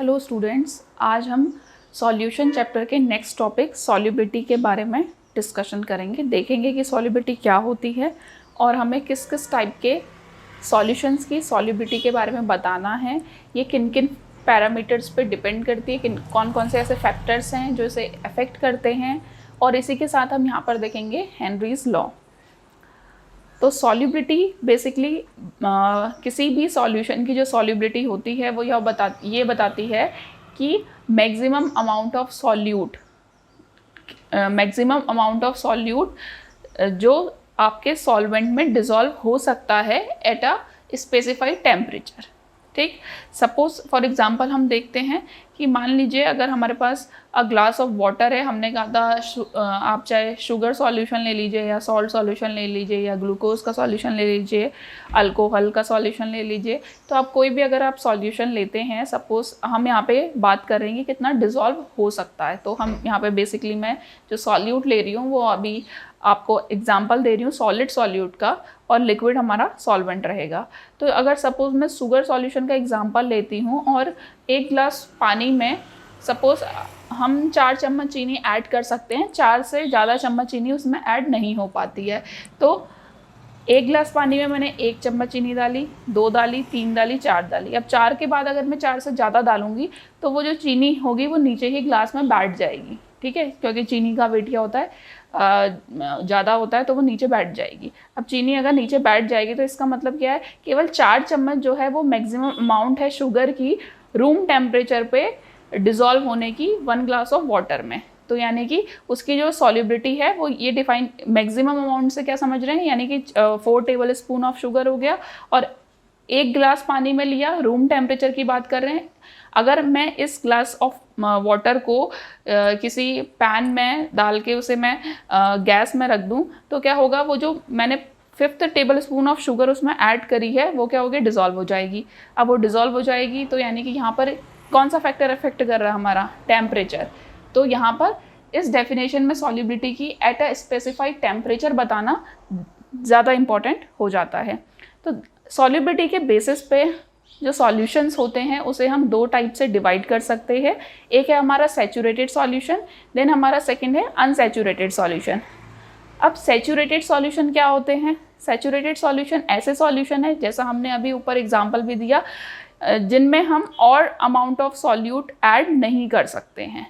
Hello students, आज हम solution chapter के नेक्स्ट टॉपिक सॉल्युबिलिटी के बारे में डिस्कशन करेंगे। देखेंगे कि सॉल्युबिलिटी क्या होती है और हमें किस किस टाइप के सॉल्यूशंस की सॉल्युबिलिटी के बारे में बताना है, ये किन किन पैरामीटर्स पे डिपेंड करती है, किन कौन कौन से ऐसे फैक्टर्स हैं जो इसे अफेक्ट करते हैं, और इसी के साथ हम यहाँ पर देखेंगे हेनरीज लॉ। तो सॉल्युबिलिटी बेसिकली किसी भी सॉल्यूशन की जो सॉल्युबिलिटी होती है वो ये बताती है कि मैक्सिमम अमाउंट ऑफ सॉल्यूट जो आपके सॉल्वेंट में डिसॉल्व हो सकता है एट अ स्पेसिफाइड टेम्परेचर। ठीक, सपोज फॉर एग्जांपल हम देखते हैं कि मान लीजिए अगर हमारे पास ग्लास ऑफ वाटर है, हमने कहा था आप चाहे शुगर सॉल्यूशन ले लीजिए या सॉल्ट सॉल्यूशन ले लीजिए या ग्लूकोज का सॉल्यूशन ले लीजिए, अल्कोहल का सॉल्यूशन ले लीजिए। तो आप कोई भी अगर आप सॉल्यूशन लेते हैं, सपोज हम यहाँ पे बात कर रहे हैं कि कितना डिसॉल्व हो सकता है, तो हम यहाँ पे बेसिकली मैं जो सॉल्यूट ले रही हूँ वो अभी आपको एग्जाम्पल दे रही हूँ सॉलिड सॉल्यूट का, और लिक्विड हमारा सॉल्वेंट रहेगा। तो अगर सपोज मैं शुगर सॉल्यूशन का एग्जांपल लेती हूँ और एक ग्लास पानी में सपोज हम 4 चम्मच चीनी ऐड कर सकते हैं, 4 से ज़्यादा चम्मच चीनी उसमें ऐड नहीं हो पाती है। तो एक गिलास पानी में मैंने 1 चम्मच चीनी डाली, 2 डाली, 3 डाली, 4 डाली। अब 4 के बाद अगर मैं 4 से ज़्यादा डालूंगी तो वो जो चीनी होगी वो नीचे ही ग्लास में बैठ जाएगी। ठीक है, क्योंकि चीनी का वेट क्या होता है, ज़्यादा होता है, तो वो नीचे बैठ जाएगी। अब चीनी अगर नीचे बैठ जाएगी तो इसका मतलब क्या है, केवल 4 चम्मच जो है वो मैक्सिमम अमाउंट है शुगर की रूम टेम्परेचर पे डिज़ोल्व होने की 1 ग्लास ऑफ वाटर में। तो यानी कि उसकी जो सॉल्युबिलिटी है वो ये डिफाइन मैक्सिमम अमाउंट से क्या समझ रहे हैं, यानी कि 4 टेबल स्पून ऑफ शुगर हो गया, और 1 गिलास पानी में लिया, रूम टेम्परेचर की बात कर रहे हैं। अगर मैं इस ग्लास ऑफ वाटर को किसी पैन में डाल के उसे मैं गैस में रख दूं तो क्या होगा, वो जो मैंने 5th table spoon of sugar उसमें ऐड करी है वो क्या होगी, डिज़ोल्व हो जाएगी। अब वो डिज़ोल्व हो जाएगी तो यानी कि यहाँ पर कौन सा फैक्टर अफेक्ट कर रहा है, हमारा टेम्परेचर। तो यहाँ पर इस डेफिनेशन में सॉल्युबिलिटी की एट अ स्पेसिफाइड टेम्परेचर बताना ज़्यादा इम्पॉर्टेंट हो जाता है। तो सॉल्युबिलिटी के बेसिस पे जो सॉल्यूशंस होते हैं उसे हम 2 टाइप से डिवाइड कर सकते हैं। एक है हमारा सैचुरेटेड सॉल्यूशन, देन हमारा सेकंड है अनसैचुरेटेड सॉल्यूशन। अब सैचुरेटेड सॉल्यूशन क्या होते हैं? सैचुरेटेड सॉल्यूशन ऐसे सॉल्यूशन है, जैसा हमने अभी ऊपर एग्जांपल भी दिया, जिनमें हम और अमाउंट ऑफ सॉल्यूट ऐड नहीं कर सकते हैं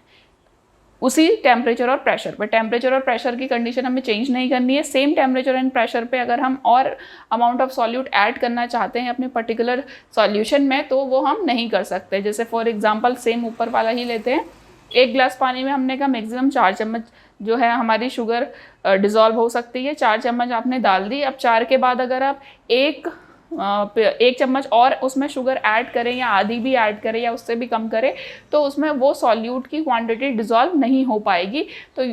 उसी टेम्परेचर और प्रेशर पे। टेम्परेचर और प्रेशर की कंडीशन हमें चेंज नहीं करनी है। सेम टेम्परेचर एंड प्रेशर पे अगर हम और अमाउंट ऑफ सॉल्यूट ऐड करना चाहते हैं अपने पर्टिकुलर सॉल्यूशन में तो वो हम नहीं कर सकते। जैसे फॉर एग्जांपल सेम ऊपर वाला ही लेते हैं, 1 गिलास पानी में हमने कहा मैक्सिमम 4 चम्मच जो है हमारी शुगर डिज़ोल्व हो सकती है। 4 चम्मच आपने डाल दी। अब 4 के बाद अगर आप 1 चम्मच और उसमें शुगर ऐड करें या आधी भी ऐड करें या उससे भी कम करें तो उसमें वो सॉल्यूट की क्वांटिटी डिज़ोल्व नहीं हो पाएगी। तो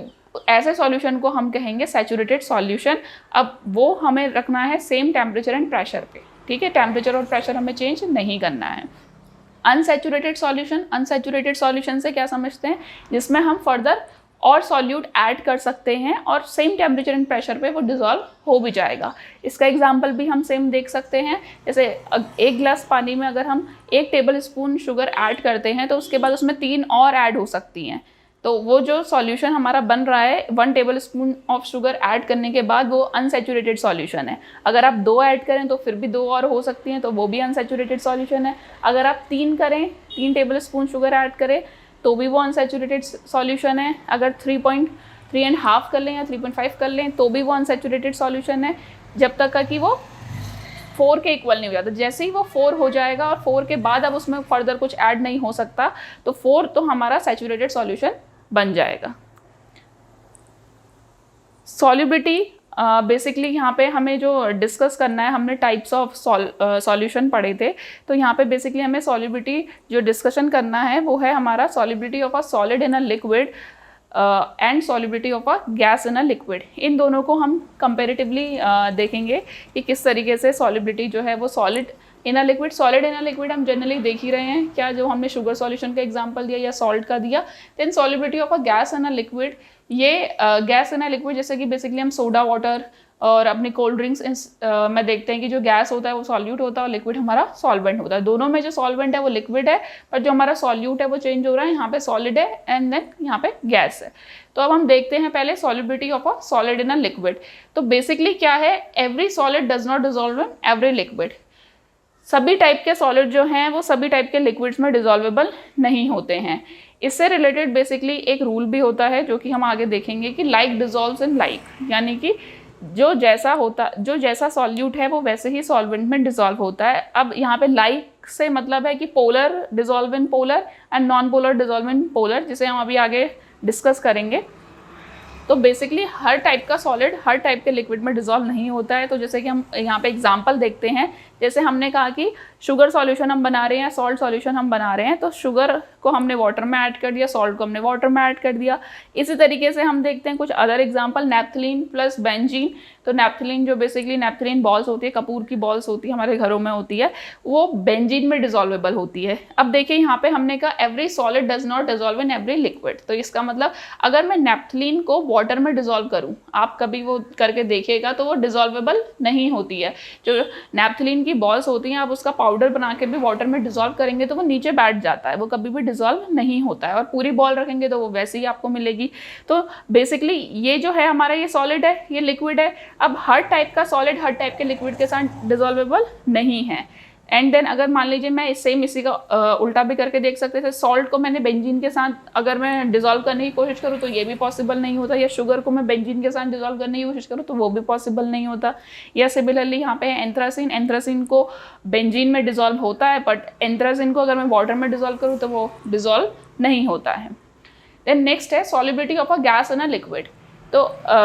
ऐसे सॉल्यूशन को हम कहेंगे सैचुरेटेड सॉल्यूशन। अब वो हमें रखना है सेम टेम्परेचर एंड प्रेशर पे। ठीक है, टेम्परेचर और प्रेशर हमें चेंज नहीं करना है। अनसैचुरेटेड सॉल्यूशन से क्या समझते हैं, जिसमें हम फर्दर और सॉल्यूट ऐड कर सकते हैं और सेम टेम्परेचर एंड प्रेशर पे वो डिज़ोल्व हो भी जाएगा। इसका एग्जांपल भी हम सेम देख सकते हैं। जैसे 1 गिलास पानी में अगर हम 1 टेबल स्पून शुगर ऐड करते हैं तो उसके बाद उसमें 3 और ऐड हो सकती हैं। तो वो जो सॉल्यूशन हमारा बन रहा है 1 table spoon of sugar add करने के बाद वो अनसैचुरेटेड सॉल्यूशन है। अगर आप 2 ऐड करें तो फिर भी 2 और हो सकती हैं, तो वो भी अनसैचुरेटेड सॉल्यूशन है। अगर आप 3 करें, 3 टेबल स्पून शुगर ऐड करें तो भी वो अनसैचुरेटेड सॉल्यूशन है। अगर 3.5 कर लें या 3.5 कर लें तो भी वो अनसैचुरेटेड सॉल्यूशन है, जब तक का कि वो 4 के इक्वल नहीं हो जाता। जैसे ही वो 4 हो जाएगा और 4 के बाद अब उसमें फर्दर कुछ ऐड नहीं हो सकता तो 4 तो हमारा सैचुरेटेड सॉल्यूशन बन जाएगा। सॉल्युबिलिटी बेसिकली यहाँ पे हमें जो डिस्कस करना है, हमने टाइप्स ऑफ सॉल्यूशन पढ़े थे, तो यहाँ पे बेसिकली हमें सॉल्युबिलिटी जो डिस्कशन करना है वो है हमारा solubility of a solid in a liquid and solubility of a gas in a liquid. इन दोनों को हम कंपेरेटिवली देखेंगे कि किस तरीके से सॉल्युबिलिटी जो है वो सॉलिड इन अ लिक्विड हम जनरली देख ही रहे हैं क्या, जो हमने शुगर सॉल्यूशन का एग्जांपल दिया या सॉल्ट का दिया। Then solubility of a gas in a liquid, ये गैस इन अ लिक्विड जैसे कि बेसिकली हम सोडा वाटर और अपनी कोल्ड ड्रिंक्स में देखते हैं कि जो गैस होता है वो सॉल्यूट होता है और लिक्विड हमारा सॉल्वेंट होता है। दोनों में जो सॉल्वेंट है वो लिक्विड है, पर जो हमारा सॉल्यूट है वो चेंज हो रहा है, यहाँ पे सॉलिड है एंड देन यहाँ पे गैस है। तो अब हम देखते हैं पहले solubility of a solid in a liquid. तो बेसिकली क्या है, every solid does not dissolve in every liquid. सभी टाइप के सॉलिड जो हैं वो सभी टाइप के लिक्विड्स में डिजॉल्वेबल नहीं होते हैं। इससे रिलेटेड बेसिकली एक रूल भी होता है जो कि हम आगे देखेंगे कि लाइक डिजॉल्व्स इन लाइक, यानी कि जो जैसा सॉल्यूट है वो वैसे ही सॉल्वेंट में डिजॉल्व होता है। अब यहाँ पे लाइक से मतलब है कि polar dissolve in polar and non polar dissolve in polar, जिसे हम अभी आगे डिस्कस करेंगे। तो बेसिकली हर टाइप का सॉलिड हर टाइप के लिक्विड में डिजॉल्व नहीं होता है। तो जैसे कि हम यहाँ पे एग्जांपल देखते हैं, जैसे हमने कहा कि शुगर सॉल्यूशन हम बना रहे हैं, सॉल्ट सॉल्यूशन हम बना रहे हैं, तो शुगर को हमने वाटर में ऐड कर दिया, सॉल्ट को हमने वाटर में ऐड कर दिया। इसी तरीके से हम देखते हैं कुछ other example, naphthalene plus benzene. तो नैप्थलीन जो बेसिकली नैप्थलीन बॉल्स होती है, कपूर की बॉल्स होती है, हमारे घरों में होती है, वो बेंजीन में डिजॉल्वेबल होती है। अब देखिए यहाँ पे हमने कहा every solid does not dissolve in every liquid. तो इसका मतलब अगर मैं नैप्थलीन को वाटर में डिजॉल्व करूँ, आप कभी वो करके देखिएगा तो वो डिजॉल्वेबल नहीं होती है। जो नैप्थलीन की बॉल्स होती हैं, आप उसका पाउडर बना के भी वाटर में डिजॉल्व करेंगे तो वो नीचे बैठ जाता है, वो कभी भी डिजॉल्व नहीं होता है। और पूरी बॉल रखेंगे तो वो वैसे ही आपको मिलेगी। तो बेसिकली ये जो है हमारा, ये सॉलिड है, ये लिक्विड है। अब हर टाइप का सॉलिड हर टाइप के लिक्विड के साथ डिजॉल्वेबल नहीं है। एंड देन अगर मान लीजिए मैं इसी का उल्टा भी करके देख सकते थे, सॉल्ट को मैंने बेंजीन के साथ अगर मैं डिजॉल्व करने की कोशिश करूँ तो ये भी पॉसिबल नहीं होता, या शुगर को मैं बेंजीन के साथ डिजॉल्व करने की कोशिश करूँ तो वो भी पॉसिबल नहीं होता। या सिमिलरली यहाँ पे एंथ्रासिन को बेंजीन में डिजॉल्व होता है, बट एंथ्रासिन को अगर मैं वाटर में डिजॉल्व करूँ तो वो डिजॉल्व नहीं होता है। देन नेक्स्ट है solubility of a gas in a liquid. तो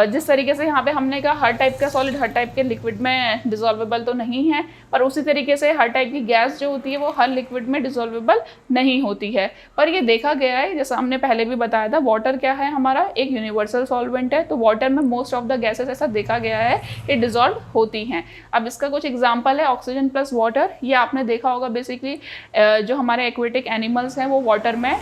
जिस तरीके से यहाँ पे हमने कहा हर टाइप का सॉलिड हर टाइप के लिक्विड में डिजॉल्वेबल तो नहीं है, पर उसी तरीके से हर टाइप की गैस जो होती है वो हर लिक्विड में डिजॉल्वेबल नहीं होती है। पर ये देखा गया है, जैसा हमने पहले भी बताया था, वाटर क्या है हमारा, एक यूनिवर्सल सॉल्वेंट है। तो वाटर में मोस्ट ऑफ द गैसेस ऐसा देखा गया है कि डिजॉल्व होती हैं। अब इसका कुछ एग्जाम्पल है ऑक्सीजन प्लस वाटर। ये आपने देखा होगा, बेसिकली जो हमारे एक्वेटिक एनिमल्स हैं वो वाटर में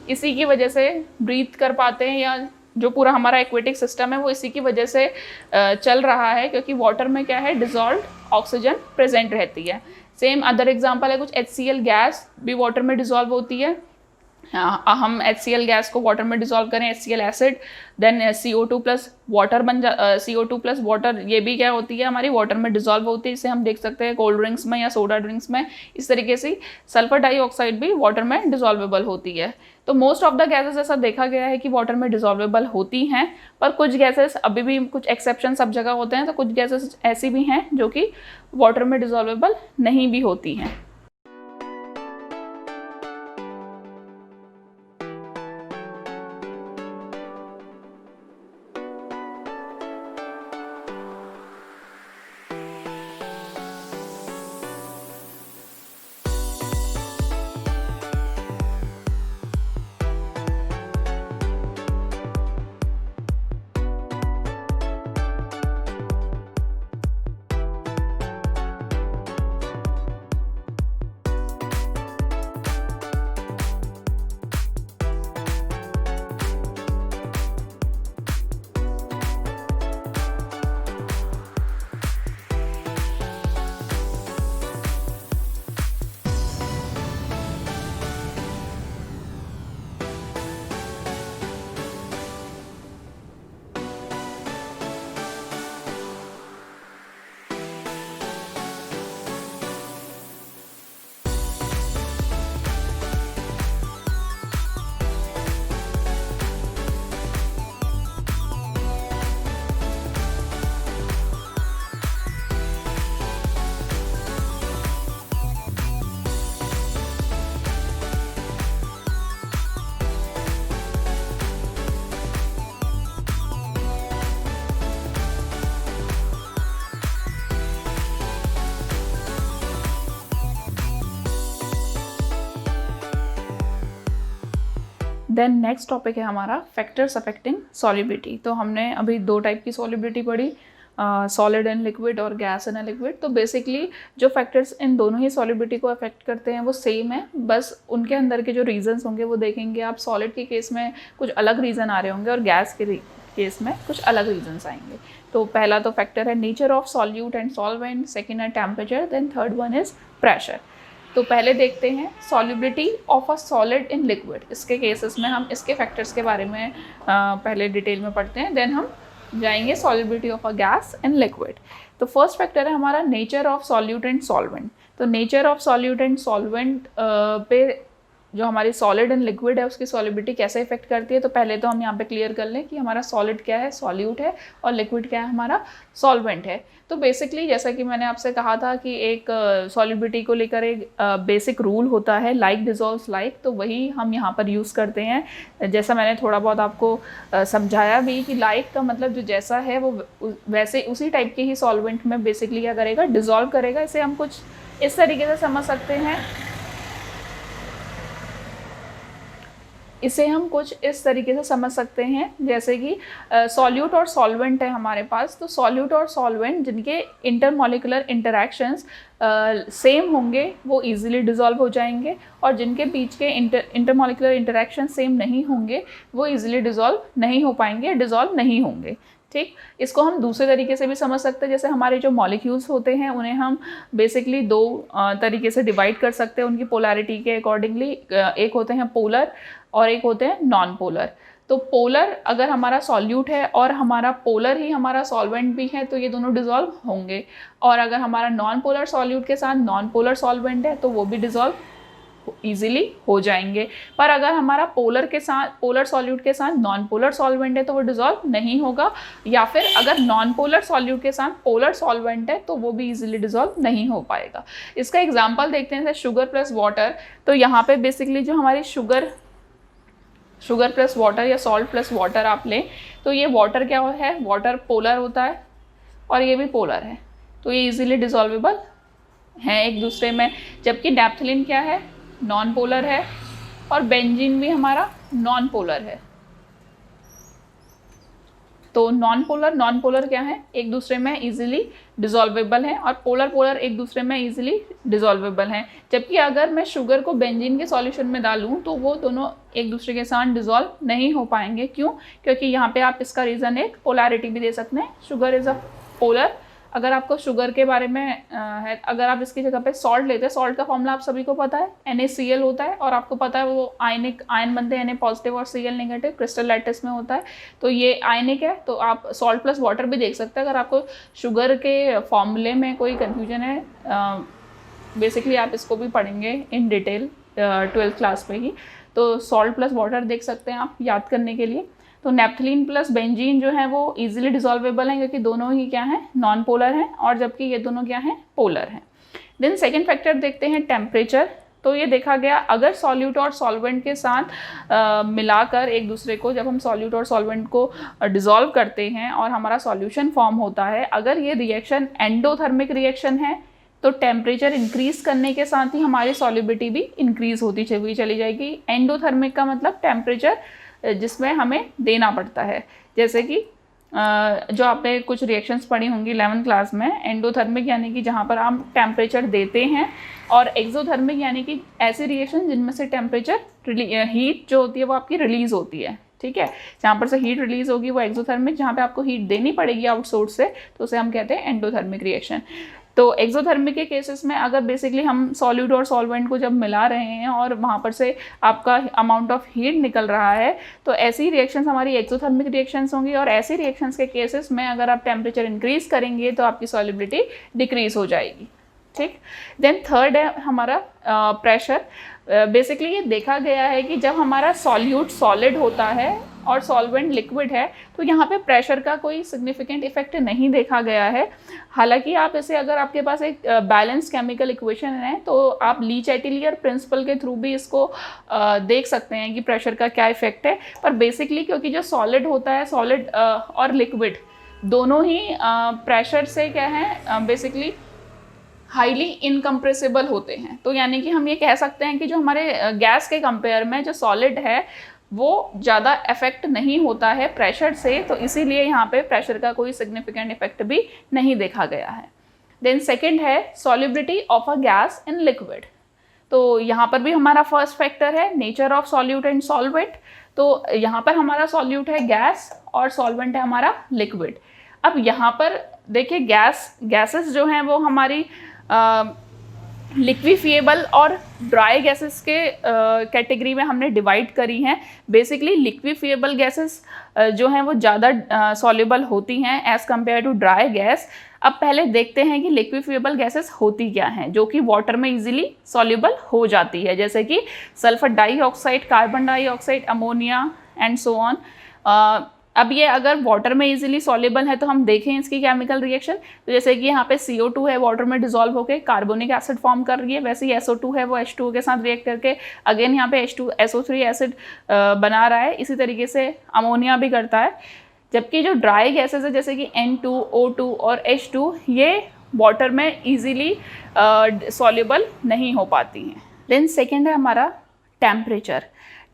इसी की वजह से ब्रीथ कर पाते हैं, या जो पूरा हमारा एक्वेटिक सिस्टम है वो इसी की वजह से चल रहा है, क्योंकि वाटर में क्या है, डिजॉल्व्ड ऑक्सीजन प्रेजेंट रहती है। सेम अदर एग्जांपल है कुछ HCl गैस भी वाटर में डिजॉल्व होती है। हम HCl गैस को वाटर में डिजॉल्व करें, HCl acid, then CO2 plus water CO2 plus water, ये भी क्या होती है हमारी वाटर में डिजॉल्व होती है। इसे हम देख सकते हैं कोल्ड ड्रिंक्स में या सोडा ड्रिंक्स में। इस तरीके से सल्फर डाइऑक्साइड भी वाटर में डिजॉल्वेबल होती है। तो मोस्ट ऑफ द गैसेस ऐसा देखा गया है कि वाटर में डिजॉल्वेबल होती हैं, पर कुछ गैसेस अभी भी, कुछ एक्सेप्शन सब जगह होते हैं, तो कुछ गैसेस ऐसी भी हैं जो कि वाटर में डिजॉल्वेबल नहीं भी होती हैं। देन नेक्स्ट टॉपिक है हमारा फैक्टर्स अफेक्टिंग सॉल्युबिलिटी। तो हमने अभी दो टाइप की सॉल्युबिलिटी पढ़ी, सॉलिड एंड लिक्विड और गैस एंड लिक्विड। तो बेसिकली जो फैक्टर्स इन दोनों ही सॉल्युबिलिटी को अफेक्ट करते हैं वो सेम है, बस उनके अंदर के जो रीजंस होंगे वो देखेंगे आप। सॉलिड के केस में कुछ अलग रीज़न आ रहे होंगे और गैस के केस में कुछ अलग रीजंस आएंगे। तो पहला तो फैक्टर है nature of solute and solvent, second है temperature, then third one is pressure. तो पहले देखते हैं solubility of a solid in liquid. इसके केसेस में हम इसके फैक्टर्स के बारे में पहले डिटेल में पढ़ते हैं, देन हम जाएंगे solubility of a gas in liquid. तो फर्स्ट फैक्टर है हमारा nature of solute and solvent. तो nature of solute and solvent पे जो हमारी सॉलिड एंड लिक्विड है उसकी सॉल्युबिलिटी कैसे इफेक्ट करती है। तो पहले तो हम यहाँ पे क्लियर कर लें कि हमारा सॉलिड क्या है, सॉल्यूट है, और लिक्विड क्या है, हमारा सॉल्वेंट है। तो बेसिकली जैसा कि मैंने आपसे कहा था कि एक सॉल्युबिलिटी को लेकर एक बेसिक रूल होता है, लाइक डिजॉल्व्स लाइक, तो वही हम यहाँ पर यूज़ करते हैं। जैसा मैंने थोड़ा बहुत आपको समझाया भी कि लाइक का मतलब जो जैसा है वो वैसे उसी टाइप के ही सॉल्वेंट में बेसिकली क्या करेगा, डिजॉल्व करेगा। इसे हम कुछ इस तरीके से समझ सकते हैं, इसे हम कुछ इस तरीके से समझ सकते हैं जैसे कि सॉल्यूट और सॉल्वेंट है हमारे पास। तो सॉल्यूट और सॉल्वेंट जिनके इंटरमॉलिक्यूलर इंटरैक्शंस सेम होंगे वो इजीली डिसॉल्व हो जाएंगे, और जिनके बीच के इंटरमॉलिक्यूलर इंटरैक्शन सेम नहीं होंगे वो इजीली डिसॉल्व नहीं हो पाएंगे, डिसॉल्व नहीं होंगे। ठीक, इसको हम दूसरे तरीके से भी समझ सकते हैं। जैसे हमारे जो मॉलिक्यूल्स होते हैं उन्हें हम बेसिकली दो तरीके से डिवाइड कर सकते हैं उनकी पोलैरिटी के अकॉर्डिंगली। एक होते हैं पोलर और एक होते हैं नॉन पोलर। तो पोलर अगर हमारा सॉल्यूट है और हमारा पोलर ही हमारा सॉल्वेंट भी है तो ये दोनों डिसॉल्व होंगे, और अगर हमारा नॉन पोलर सॉल्यूट के साथ नॉन पोलर सॉल्वेंट है तो वो भी डिसॉल्व इजीली हो जाएंगे। पर अगर हमारा पोलर के साथ पोलर सॉल्यूट के साथ नॉन पोलर सॉल्वेंट है तो वो डिसॉल्व नहीं होगा, या फिर अगर नॉन पोलर सॉल्यूट के साथ पोलर सॉल्वेंट है तो वो भी इजीली डिसॉल्व नहीं हो पाएगा। इसका एग्जांपल देखते हैं जैसे शुगर प्लस वाटर। तो यहाँ पे बेसिकली जो हमारी शुगर प्लस वाटर या सॉल्ट प्लस वाटर आप लें तो ये वाटर क्या है, वाटर पोलर होता है और ये भी पोलर है, तो ये इजीली डिसॉल्वेबल हैं एक दूसरे में। जबकि नैप्थलीन क्या है, नॉन पोलर है, और बेंजीन भी हमारा नॉन पोलर है। तो नॉन पोलर क्या है, एक दूसरे में इजीली डिसॉल्वेबल हैं, और पोलर एक दूसरे में इजीली डिसॉल्वेबल हैं। जबकि अगर मैं शुगर को बेंजीन के सॉल्यूशन में डालूं तो वो दोनों एक दूसरे के साथ डिसॉल्व नहीं हो पाएंगे। क्यों? क्योंकि यहाँ पे आप इसका रीज़न एक पोलैरिटी भी दे सकते हैं, शुगर इज़ अ पोलर। अगर आपको शुगर के बारे में है, अगर आप इसकी जगह पे सॉल्ट लेते हैं, सॉल्ट का फॉर्मूला आप सभी को पता है, NaCl होता है, और आपको पता है वो आयन बनते हैं Na पॉजिटिव और Cl नेगेटिव, क्रिस्टल लैटिस में होता है। तो ये आयनिक है, तो आप सॉल्ट प्लस वाटर भी देख सकते हैं। अगर आपको शुगर के फॉर्मूले में कोई कन्फ्यूजन है, बेसिकली आप इसको भी पढ़ेंगे इन डिटेल 12th क्लास में ही, तो सॉल्ट प्लस वाटर देख सकते हैं आप याद करने के लिए। तो नैप्थलीन प्लस बेंजीन जो है वो इजीली डिसॉल्वेबल हैं क्योंकि दोनों ही क्या हैं, नॉन पोलर हैं, और जबकि ये दोनों क्या हैं, पोलर हैं। देन सेकंड फैक्टर देखते हैं टेम्परेचर। तो ये देखा गया अगर सॉल्यूट और सॉल्वेंट के साथ मिलाकर एक दूसरे को, जब हम सॉल्यूट और सॉल्वेंट को डिसॉल्व करते हैं और हमारा सॉल्यूशन फॉर्म होता है, अगर ये रिएक्शन एंडोथर्मिक रिएक्शन है तो टेम्परेचर इंक्रीज करने के साथ ही हमारी सॉल्युबिलिटी भी इंक्रीज होती चली जाएगी। एंडोथर्मिक का मतलब टेम्परेचर जिसमें हमें देना पड़ता है। जैसे कि जो आपने कुछ रिएक्शंस पढ़ी होंगी 11th क्लास में, एंडोथर्मिक यानी कि जहाँ पर आप टेम्परेचर देते हैं, और एक्सोथर्मिक यानी कि ऐसी रिएक्शन जिनमें से टेम्परेचर हीट जो होती है वो आपकी रिलीज होती है। ठीक है, जहाँ पर से हीट रिलीज होगी वो एक्सोथर्मिक, जहाँ पे आपको हीट देनी पड़ेगी आउटसोर्स से, तो उसे हम कहते हैं एंडोथर्मिक रिएक्शन। तो एक्सोथर्मिक के केसेस में अगर बेसिकली हम सॉल्यूट और सॉल्वेंट को जब मिला रहे हैं और वहाँ पर से आपका अमाउंट ऑफ हीट निकल रहा है, तो ऐसी रिएक्शंस हमारी एक्सोथर्मिक रिएक्शंस होंगी, और ऐसी रिएक्शंस के केसेस में अगर आप टेम्परेचर इंक्रीज करेंगे तो आपकी सॉल्युबिलिटी डिक्रीज हो जाएगी। ठीक, देन थर्ड है हमारा प्रेशर। बेसिकली ये देखा गया है कि जब हमारा सॉल्यूट सॉलिड होता है और सॉल्वेंट लिक्विड है तो यहाँ पे प्रेशर का कोई सिग्निफिकेंट इफेक्ट नहीं देखा गया है। हालांकि आप इसे, अगर आपके पास एक बैलेंस केमिकल इक्वेशन है तो आप ली-चैटेलियर प्रिंसिपल के थ्रू भी इसको देख सकते हैं कि प्रेशर का क्या इफेक्ट है। पर बेसिकली क्योंकि जो सॉलिड होता है, सॉलिड और लिक्विड दोनों ही प्रेशर से क्या है, बेसिकली हाईली इनकम्प्रेसिबल होते हैं। तो यानी कि हम ये कह सकते हैं कि जो हमारे गैस के कंपेयर में जो सॉलिड है वो ज़्यादा इफेक्ट नहीं होता है प्रेशर से, तो इसीलिए यहाँ पे प्रेशर का कोई सिग्निफिकेंट इफेक्ट भी नहीं देखा गया है। देन सेकंड है solubility of a gas in liquid. तो यहाँ पर भी हमारा फर्स्ट फैक्टर है nature of solute and solvent. तो यहाँ पर हमारा सॉल्यूट है गैस और सॉल्वेंट है हमारा लिक्विड। अब यहाँ पर देखिए गैसेस जो हैं वो हमारी लिक्विफिएबल और ड्राई गैसेस के कैटेगरी में हमने डिवाइड करी हैं। बेसिकली लिक्विफिएबल गैसेस जो हैं वो ज़्यादा सॉल्युबल होती हैं as compare to dry gas. अब पहले देखते हैं कि लिक्विफिएबल गैसेस होती क्या हैं जो कि वाटर में इजीली सॉल्युबल हो जाती है, जैसे कि sulphur dioxide, carbon dioxide, ammonia and so on. अब ये अगर वाटर में इजीली सॉल्युबल है तो हम देखें इसकी केमिकल रिएक्शन। तो जैसे कि यहाँ पे CO2 है, वाटर में डिसॉल्व होकर कार्बोनिक एसिड फॉर्म कर रही है, वैसे ही SO2 है वो H2O के साथ रिएक्ट करके अगेन यहाँ पे H2SO3 एसिड बना रहा है। इसी तरीके से अमोनिया भी करता है। जबकि जो ड्राई गैसेज है जैसे कि N2, O2 और H2 ये वाटर में ईजीली सॉल्युबल नहीं हो पाती हैं। देन सेकेंड है हमारा टेम्परेचर।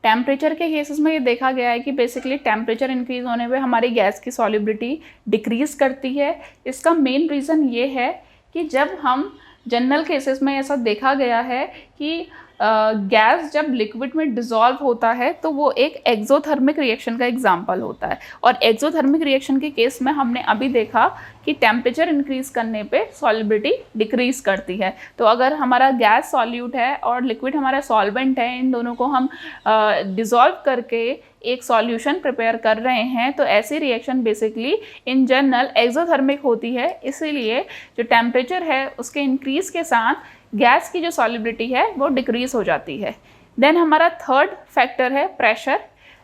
टेम्परेचर के केसेस में ये देखा गया है कि बेसिकली टेम्परेचर इंक्रीज़ होने पे हमारी गैस की सॉल्युबिलिटी डिक्रीज़ करती है। इसका मेन रीज़न ये है कि जब हम जनरल केसेस में ऐसा देखा गया है कि गैस जब लिक्विड में डिज़ोल्व होता है तो वो एक एक्सोथर्मिक रिएक्शन का एग्जाम्पल होता है। और एक्सोथर्मिक रिएक्शन के केस में हमने अभी देखा कि टेम्परेचर इंक्रीज़ करने पे सॉल्युबिलिटी डिक्रीज़ करती है। तो अगर हमारा गैस सॉल्यूट है और लिक्विड हमारा सॉल्वेंट है, इन दोनों को हम डिज़ोल्व करके एक सॉल्यूशन प्रिपेयर कर रहे हैं, तो ऐसी reaction basically in general exothermic होती है। इसीलिए जो टेम्परेचर है उसके इंक्रीज़ के साथ गैस की जो सॉल्युबिलिटी है वो डिक्रीज़ हो जाती है। देन हमारा थर्ड फैक्टर है प्रेशर।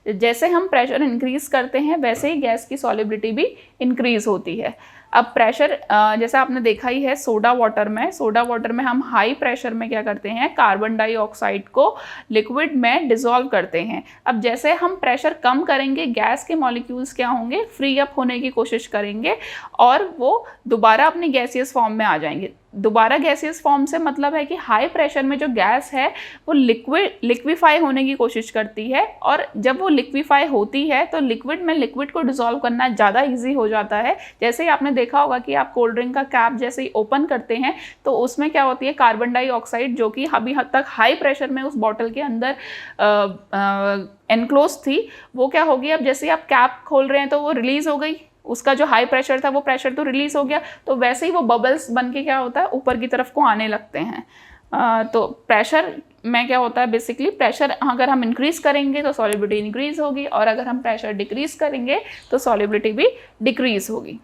जैसे हम प्रेशर इंक्रीज़ करते हैं वैसे ही गैस की सॉल्युबिलिटी भी इंक्रीज़ होती है। अब प्रेशर जैसे आपने देखा ही है सोडा वाटर में हम हाई प्रेशर में क्या करते हैं, कार्बन डाइऑक्साइड को लिक्विड में डिसॉल्व करते हैं। अब जैसे हम प्रेशर कम करेंगे गैस के मॉलिक्यूल्स क्या होंगे, फ्री अप होने की कोशिश करेंगे और वो दोबारा अपने गैसियस फॉर्म में आ जाएंगे। दोबारा गैसियस फॉर्म से मतलब है कि हाई प्रेशर में जो गैस है वो लिक्विफाई होने की कोशिश करती है, और जब वो लिक्विफाई होती है तो लिक्विड में लिक्विड को डिसॉल्व करना ज़्यादा इजी हो जाता है। जैसे ही आपने देखा होगा कि आप कोल्ड ड्रिंक का कैप जैसे ही ओपन करते हैं तो उसमें क्या होती है, कार्बन डाइऑक्साइड जो कि अभी हद तक हाई प्रेशर में उस बॉटल के अंदर एनक्लोज थी, वो क्या होगी, अब जैसे ही आप कैप खोल रहे हैं तो वो रिलीज़ हो गई, उसका जो हाई प्रेशर था वो प्रेशर तो रिलीज़ हो गया, तो वैसे ही वो बबल्स बन के क्या होता है ऊपर की तरफ को आने लगते हैं। तो प्रेशर में क्या होता है, बेसिकली प्रेशर अगर हम इंक्रीज़ करेंगे तो सॉल्युबिलिटी इंक्रीज़ होगी, और अगर हम प्रेशर डिक्रीज़ करेंगे तो सॉल्युबिलिटी भी डिक्रीज़ होगी।